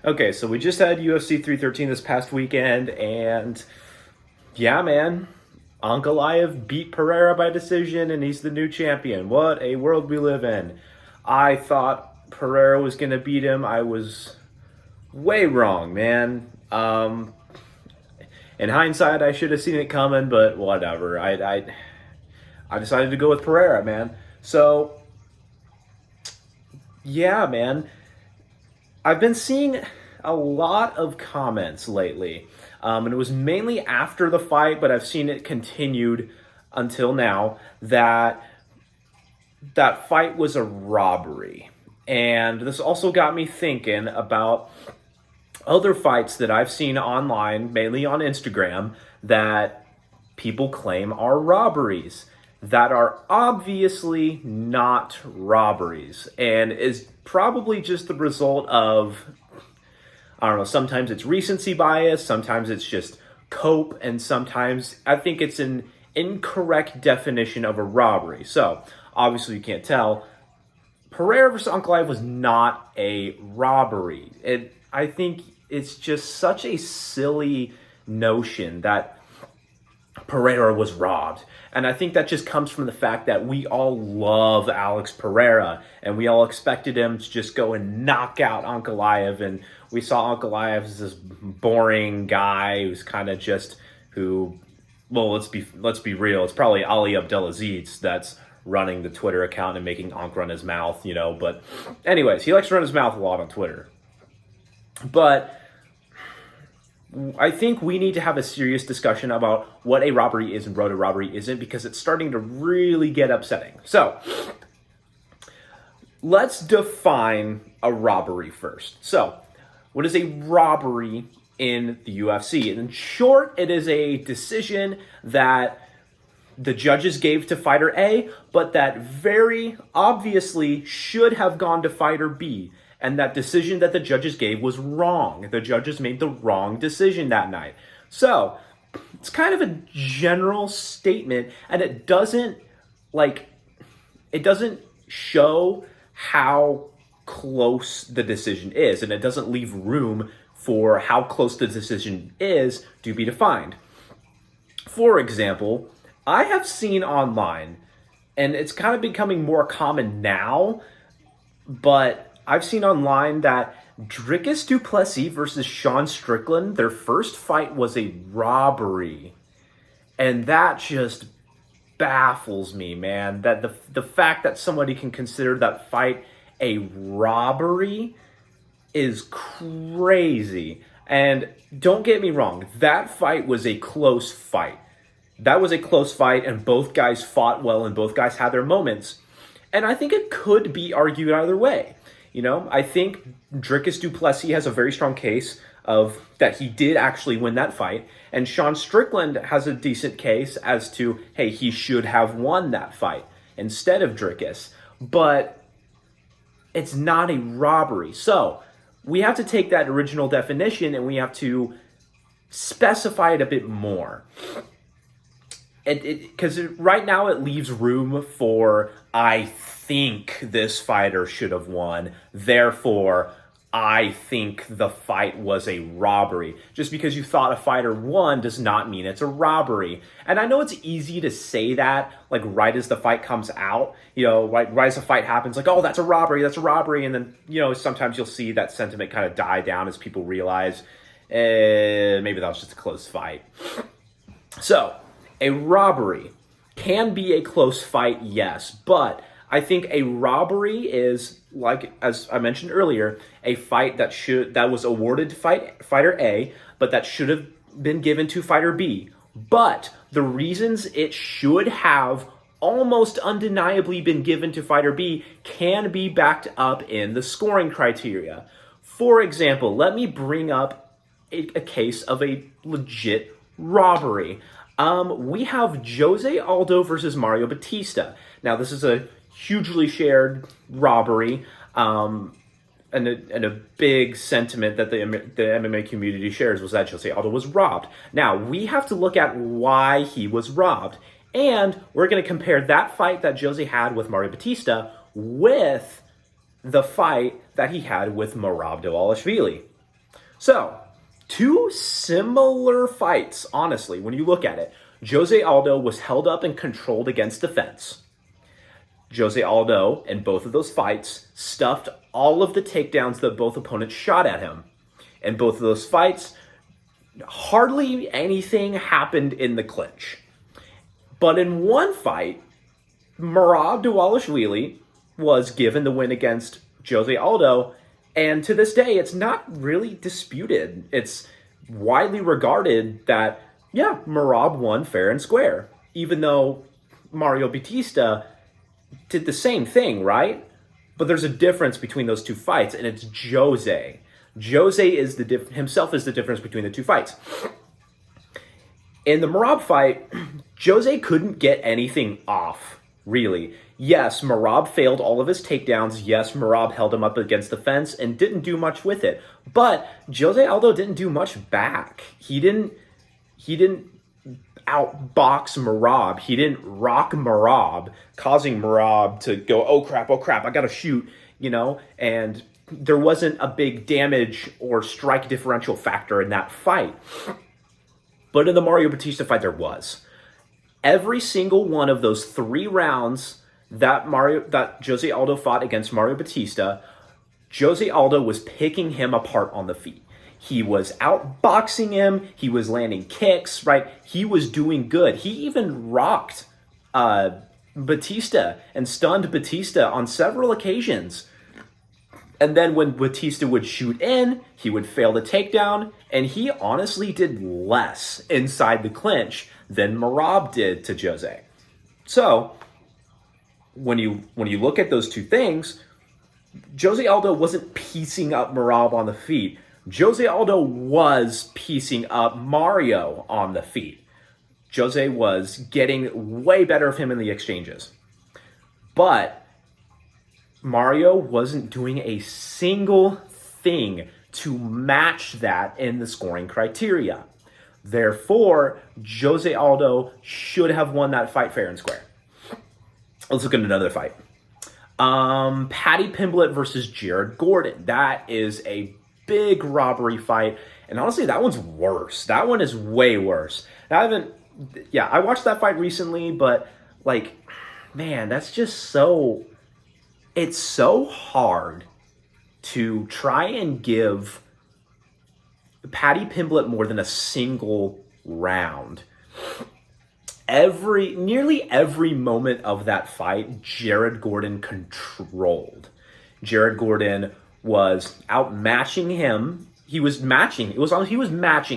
Okay, so we just had UFC 313 this past weekend, and yeah, man, Ankalaev beat Pereira by decision, and he's the new champion. What a world we live in. I thought Pereira was going to beat him. I was way wrong, man. In hindsight, I should have seen it coming, but whatever. I decided to go with Pereira, man. So, yeah, man. I've been seeing a lot of comments lately, and it was mainly after the fight, but I've seen it continued until now, that fight was a robbery. And this also got me thinking about other fights that I've seen online, mainly on Instagram, that people claim are robberies that are obviously not robberies and is probably just the result of, I don't know, sometimes it's recency bias, sometimes it's just cope, and sometimes I think it's an incorrect definition of a robbery. So, obviously you can't tell. Pereira versus Ankalaev was not a robbery. I think it's just such a silly notion that Pereira was robbed. And I think that just comes from the fact that we all love Alex Pereira and we all expected him to just go and knock out Ankalaev. And we saw Ankalaev as this boring guy who's kind of just well, let's be real. It's probably Ali Abdelaziz that's running the Twitter account and making Ankh run his mouth, But anyways, he likes to run his mouth a lot on Twitter. But I think we need to have a serious discussion about what a robbery is and what a robbery isn't, because it's starting to really get upsetting. So, let's define a robbery first. So, what is a robbery in the UFC? And in short, it is a decision that the judges gave to fighter A, but that very obviously should have gone to fighter B. And that decision that the judges gave was wrong. The judges made the wrong decision that night. So, it's kind of a general statement, and it doesn't show how close the decision is, and it doesn't leave room for how close the decision is to be defined. For example, I have seen online, and it's kind of becoming more common now, but I've seen online that Dricus du Plessis versus Sean Strickland, their first fight was a robbery. And that just baffles me, man. That the fact that somebody can consider that fight a robbery is crazy. And don't get me wrong, that fight was a close fight. That was a close fight, and both guys fought well, and both guys had their moments. And I think it could be argued either way. I think Dricus du Plessis has a very strong case of that he did actually win that fight. And Sean Strickland has a decent case as to, hey, he should have won that fight instead of Dricus. But it's not a robbery. So we have to take that original definition and we have to specify it a bit more. Because right now it leaves room for, I think this fighter should have won, therefore I think the fight was a robbery. Just because you thought a fighter won does not mean it's a robbery. And I know it's easy to say that, like, right as the fight comes out, right as the fight happens, like, oh, that's a robbery, and then, sometimes you'll see that sentiment kind of die down as people realize, maybe that was just a close fight. So, a robbery can be a close fight, yes, but I think a robbery is, like, as I mentioned earlier, a fight that was awarded to fighter A, but that should have been given to fighter B. But the reasons it should have almost undeniably been given to fighter B can be backed up in the scoring criteria. For example, let me bring up a case of a legit robbery. We have Jose Aldo versus Mario Batista. Now, this is a hugely shared robbery, and a big sentiment that the MMA community shares was that Jose Aldo was robbed. Now, we have to look at why he was robbed, and we're going to compare that fight that Jose had with Mario Batista with the fight that he had with Merab Dvalishvili. So, two similar fights, honestly, when you look at it. Jose Aldo was held up and controlled against the fence. Jose Aldo, in both of those fights, stuffed all of the takedowns that both opponents shot at him. In both of those fights, hardly anything happened in the clinch. But in one fight, Merab Dvalishvili was given the win against Jose Aldo, and to this day, it's not really disputed. It's widely regarded that, yeah, Merab won fair and square, even though Mario Batista did the same thing, right? But there's a difference between those two fights, and it's Jose. Jose is himself is the difference between the two fights. In the Merab fight, Jose couldn't get anything off, really. Yes, Merab failed all of his takedowns. Yes, Merab held him up against the fence and didn't do much with it. But Jose Aldo didn't do much back. He didn't outbox Merab. He didn't rock Merab, causing Merab to go, oh crap, I gotta shoot, and there wasn't a big damage or strike differential factor in that fight. But in the Mario Batista fight, there was. Every single one of those 3 rounds that Jose Aldo fought against Mario Batista, Jose Aldo was picking him apart on the feet. He was outboxing him. He was landing kicks, right? He was doing good. He even rocked Batista and stunned Batista on several occasions. And then when Batista would shoot in, he would fail the takedown, and he honestly did less inside the clinch than Merab did to Jose. So, when you look at those two things, Jose Aldo wasn't piecing up Merab on the feet. Jose Aldo was piecing up Mario on the feet. Jose was getting way better of him in the exchanges. But Mario wasn't doing a single thing to match that in the scoring criteria. Therefore, Jose Aldo should have won that fight fair and square. Let's look at another fight. Paddy Pimblett versus Jared Gordon. That is a big robbery fight. And honestly, that one's worse. That one is way worse. I watched that fight recently, but man, that's just it's so hard to try and give Paddy Pimblett more than a single round. Nearly every moment of that fight, Jared Gordon controlled. Jared Gordon was outmatching him. He was matching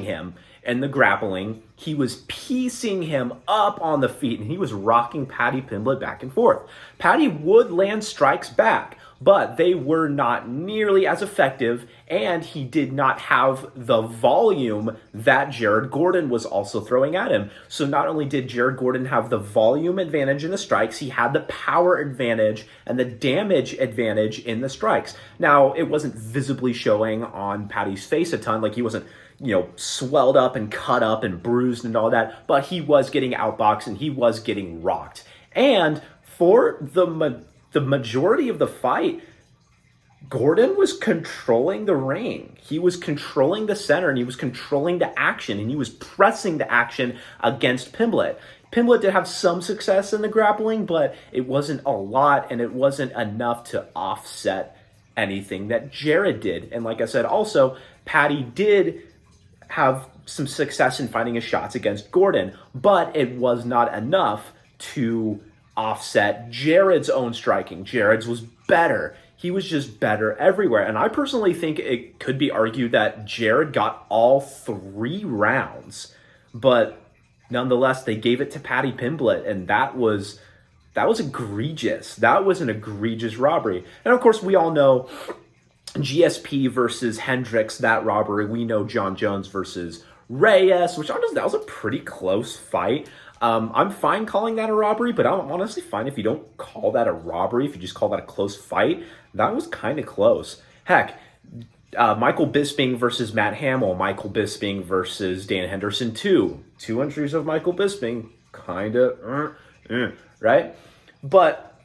him in the grappling. He was piecing him up on the feet, and he was rocking Paddy Pimblett back and forth. Paddy would land strikes back, but they were not nearly as effective, and he did not have the volume that Jared Gordon was also throwing at him. So not only did Jared Gordon have the volume advantage in the strikes, he had the power advantage and the damage advantage in the strikes. Now, it wasn't visibly showing on Paddy's face a ton, he wasn't swelled up and cut up and bruised and all that, but he was getting outboxed and he was getting rocked. And for the majority of the fight, Gordon was controlling the ring. He was controlling the center, and he was controlling the action, and he was pressing the action against Pimblett. Pimblett did have some success in the grappling, but it wasn't a lot, and it wasn't enough to offset anything that Jared did. And like I said, also, Paddy did have some success in finding his shots against Gordon, but it was not enough to offset Jared's own striking. Jared's was better. He was just better everywhere. And I personally think it could be argued that Jared got all 3 rounds, but nonetheless, they gave it to Paddy Pimblett, and that was egregious. That was an egregious robbery. And of course, we all know GSP versus Hendricks, that robbery. We know John Jones versus Reyes, which honestly, that was a pretty close fight. I'm fine calling that a robbery, but I'm honestly fine if you don't call that a robbery, if you just call that a close fight. That was kind of close. Heck, Michael Bisping versus Matt Hamill, Michael Bisping versus Dan Henderson 2. 2 entries of Michael Bisping, right? But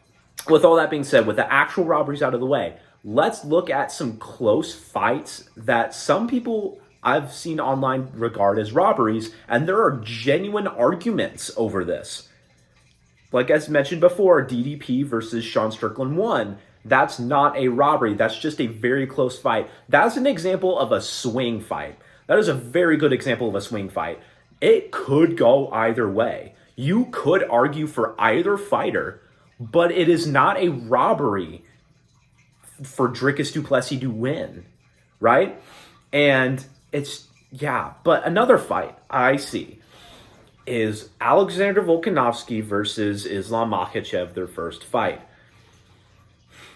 with all that being said, with the actual robberies out of the way, let's look at some close fights that some people I've seen online regard as robberies, and there are genuine arguments over this. Like as mentioned before, DDP versus Sean Strickland 1. That's not a robbery. That's just a very close fight. That's an example of a swing fight. That is a very good example of a swing fight. It could go either way. You could argue for either fighter, but it is not a robbery for Dricus du Plessis to win, right? And it's, yeah. But another fight I see is Alexander Volkanovski versus Islam Makhachev, their first fight.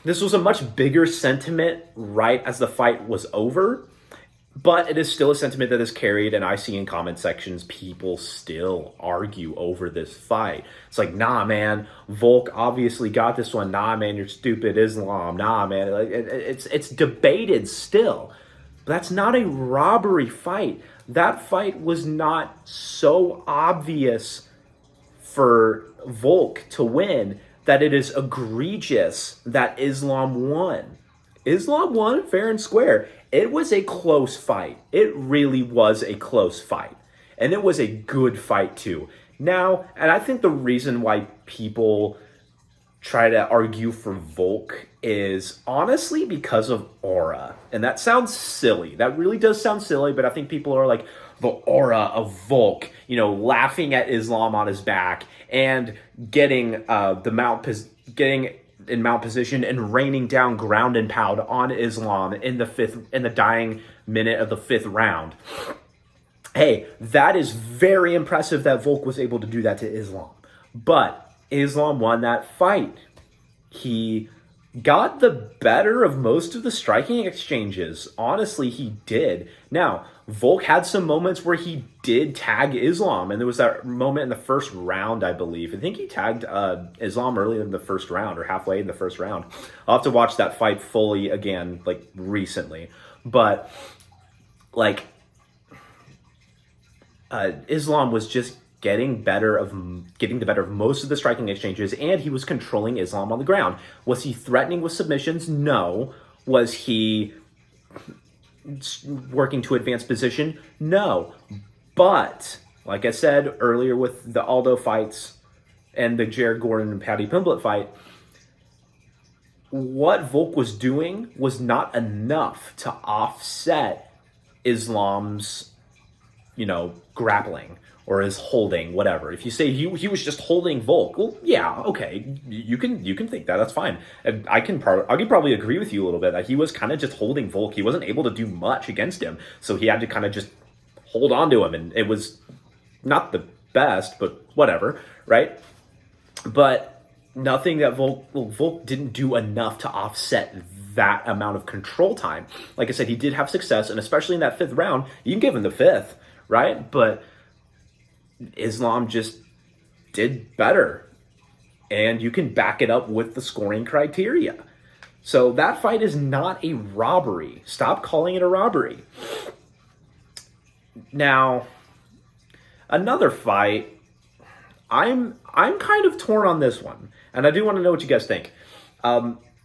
This was a much bigger sentiment right as the fight was over, but it is still a sentiment that is carried, and I see in comment sections people still argue over this fight. It's like, nah, man, Volk obviously got this one. Nah, man, you're stupid, Islam. Nah, man, it's debated still. But that's not a robbery fight. That fight was not so obvious for Volk to win that it is egregious that Islam won. Islam won fair and square. It was a close fight. It really was a close fight. And it was a good fight too. Now, and I think the reason why people try to argue for Volk is honestly because of aura. And that sounds silly. That really does sound silly, but I think people are like, the aura of Volk, laughing at Islam on his back and getting getting in mount position and raining down ground and pound on Islam in the dying minute of the 5th round. Hey, that is very impressive that Volk was able to do that to Islam. But Islam won that fight. He got the better of most of the striking exchanges. Honestly, he did. Now, Volk had some moments where he did tag Islam, and there was that moment in the first round, I believe. I think he tagged Islam early in the first round or halfway in the first round. I'll have to watch that fight fully again, recently. But, Islam was just getting the better of most of the striking exchanges, and he was controlling Islam on the ground. Was he threatening with submissions? No. Was he working to advance position? No. But, like I said earlier with the Aldo fights and the Jared Gordon and Paddy Pimblett fight, what Volk was doing was not enough to offset Islam's, grappling or his holding, whatever. If you say he was just holding Volk, well, yeah, okay, you can think that. That's fine. And I can probably agree with you a little bit that he was kind of just holding Volk. He wasn't able to do much against him, so he had to kind of just hold on to him, and it was not the best, but whatever, right? But nothing that Volk didn't do enough to offset that amount of control time. Like I said, he did have success, and especially in that 5th round, you can give him the 5th, right? But Islam just did better, and you can back it up with the scoring criteria. So that fight is not a robbery. Stop calling it a robbery. Now, another fight, I'm kind of torn on this one, and I do want to know what you guys think.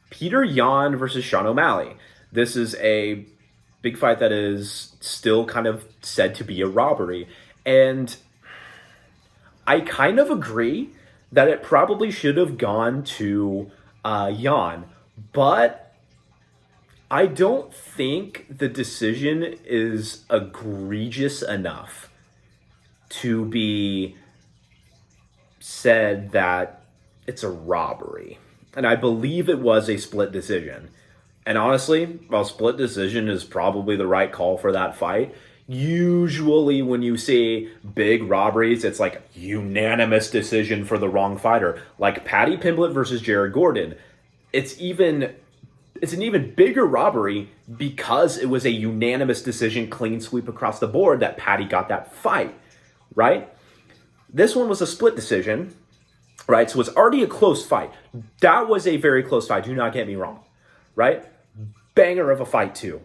Peter Yan versus Sean O'Malley. This is a big fight that is still kind of said to be a robbery, and I kind of agree that it probably should have gone to Yan, but I don't think the decision is egregious enough to be said that it's a robbery. And I believe it was a split decision. And honestly, a split decision is probably the right call for that fight. Usually when you see big robberies, it's like unanimous decision for the wrong fighter. Like Paddy Pimblett versus Jared Gordon. It's an even bigger robbery because it was a unanimous decision, clean sweep across the board that Paddy got that fight, right? This one was a split decision, right? So it's already a close fight. That was a very close fight. Do not get me wrong, right? Banger of a fight too.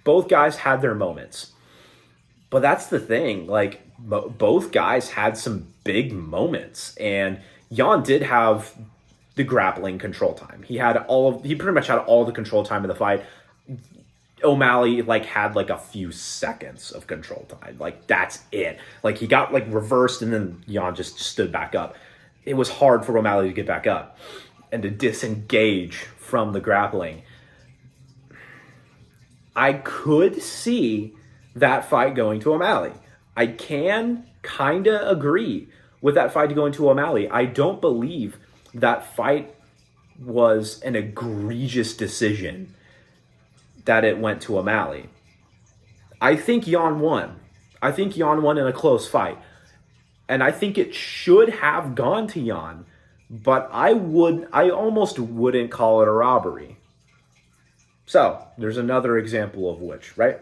Both guys had their moments. But that's the thing, both guys had some big moments, and Yan did have the grappling control time. He pretty much had all the control time of the fight. O'Malley had a few seconds of control time. That's it. He got reversed and then Jan just stood back up. It was hard for O'Malley to get back up and to disengage from the grappling. I could see that fight going to O'Malley. I can kind of agree with that fight going to O'Malley. I don't believe that fight was an egregious decision that it went to O'Malley. I think Jan won. I think Jan won in a close fight. And I think it should have gone to Jan. But I almost wouldn't call it a robbery. So, there's another example of which, right?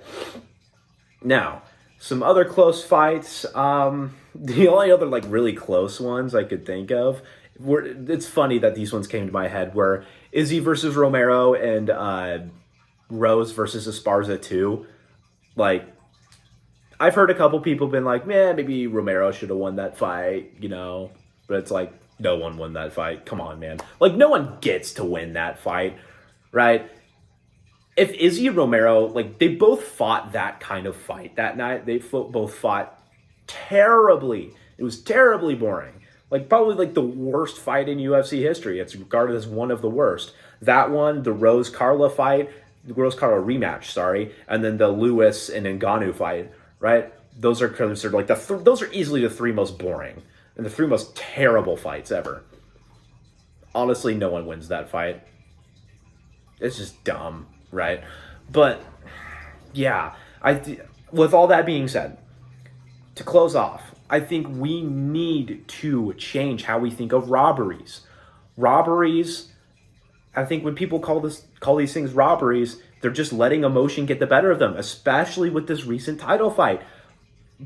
Now, some other close fights. The only other really close ones I could think of it's funny that these ones came to my head were Izzy versus Romero and Rose versus Esparza 2. I've heard a couple people been like, man, maybe Romero should have won that fight, but it's no one won that fight. Come on, man. No one gets to win that fight, right? If Izzy and Romero, they both fought that kind of fight that night. They both fought terribly. It was terribly boring. Probably the worst fight in UFC history. It's regarded as one of the worst. That one, the Rose-Carla fight, the Rose-Carla rematch, sorry, and then the Lewis and Ngannou fight, right? Those are considered those are easily the three most boring and the three most terrible fights ever. Honestly, no one wins that fight. It's just dumb, right? But yeah, with all that being said, to close off, I think we need to change how we think of robberies. Robberies, I think when people call these things robberies, they're just letting emotion get the better of them, especially with this recent title fight.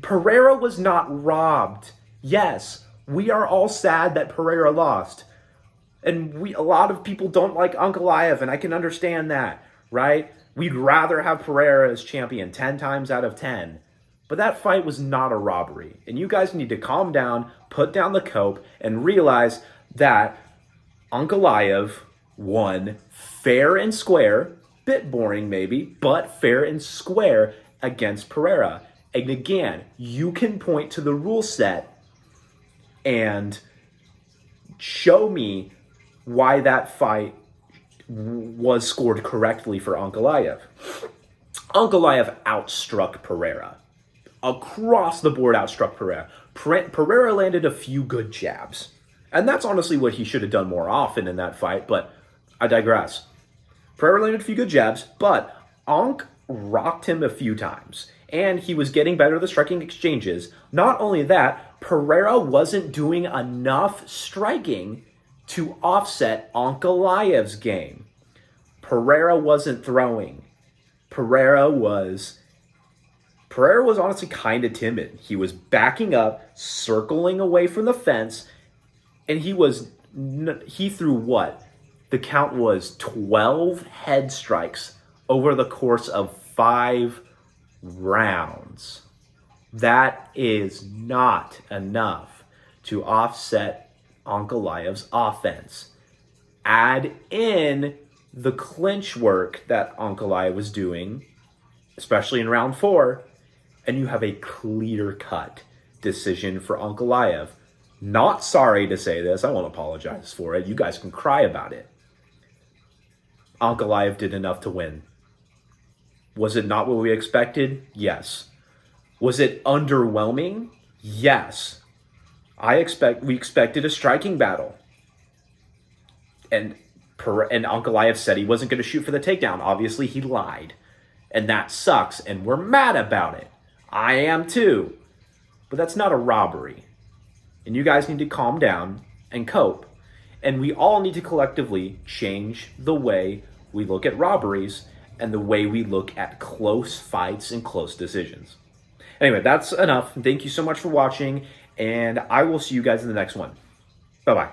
Pereira was not robbed. Yes, we are all sad that Pereira lost. And a lot of people don't like Ankalaev, and I can understand that, right? We'd rather have Pereira as champion 10 times out of 10. But that fight was not a robbery. And you guys need to calm down, put down the cope, and realize that Ankalaev won fair and square, bit boring maybe, but fair and square against Pereira. And again, you can point to the rule set and show me why that fight was scored correctly for Ankalaev. Ankalaev outstruck Pereira. Across the board outstruck Pereira. Pereira landed a few good jabs. And that's honestly what he should have done more often in that fight, but I digress. Pereira landed a few good jabs, but Ank rocked him a few times. And he was getting better at the striking exchanges. Not only that, Pereira wasn't doing enough striking to offset Ankalaev's game. Pereira wasn't throwing. Pereira was honestly kind of timid. He was backing up, circling away from the fence, and he threw what? The count was 12 head strikes over the course of 5 rounds. That is not enough to offset Ankalaev's offense. Add in the clinch work that Ankalaev was doing, especially in round 4, and you have a clear-cut decision for Ankalaev. Not sorry to say this. I won't apologize for it. You guys can cry about it. Ankalaev did enough to win. Was it not what we expected? Yes. Was it underwhelming? Yes. We expected a striking battle. And Ankalaev said he wasn't going to shoot for the takedown. Obviously, he lied. And that sucks, and we're mad about it. I am too. But that's not a robbery. And you guys need to calm down and cope. And we all need to collectively change the way we look at robberies and the way we look at close fights and close decisions. Anyway, that's enough. Thank you so much for watching, and I will see you guys in the next one. Bye-bye.